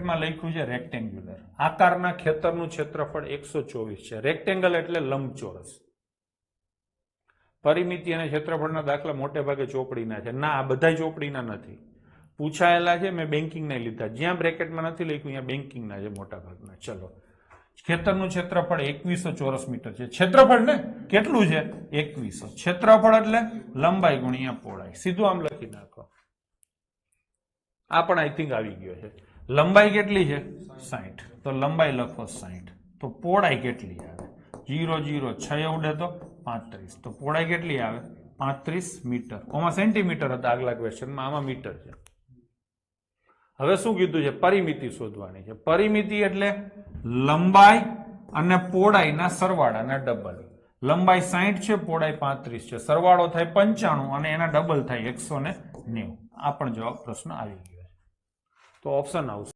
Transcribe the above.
બ્રેકેટમાં લખ્યું છે રેક્ટેન્ગ્યુલર આકારના ખેતરનું ક્ષેત્રફળ 124 છે રેક્ટેંગલ એટલે લંબચોરસ પરિમિતિ અને ક્ષેત્રફળના દાખલા મોટે ભાગે ચોપડીના છે ના આ બધા ચોપડીના નથી પૂછાયેલા છે મેં બેન્કિંગના લીધા જ્યાં બ્રેકેટમાં નથી લખ્યું ત્યાં બેન્કિંગના છે મોટા ભાગના ચલો ખેતરનું ક્ષેત્રફળ 2100 ચોરસ મીટર છે ક્ષેત્રફળ ને કેટલું છે 2100 ક્ષેત્રફળ એટલે લંબાઈ ગુણ્યા પહોળાઈ સીધું આમ લખી નાખો આ પણ આઈ થિંક આવી ગયો છે લંબાઈ કેટલી છે 60 તો લંબાઈ લખો 60 તો પહોળાઈ કેટલી આવે 0 0 6 ઉડે તો 35 તો પહોળાઈ કેટલી આવે 35 મીટર ઓમાં સેન્ટીમીટર હતા આગલા ક્વેશ્ચનમાં આમાં મીટર છે હવે શું કીધું છે પરિમિતિ શોધવાની છે પરિમિતિ એટલે લંબાઈ અને પહોળાઈના સરવાળાના ડબલ લંબાઈ 60 છે પહોળાઈ 35 છે સરવાળો થાય 95 અને એના ડબલ થાય 190 આ પણ જવાબ પ્રશ્ન આવી ગયો છે તો ઓપ્શન આવશે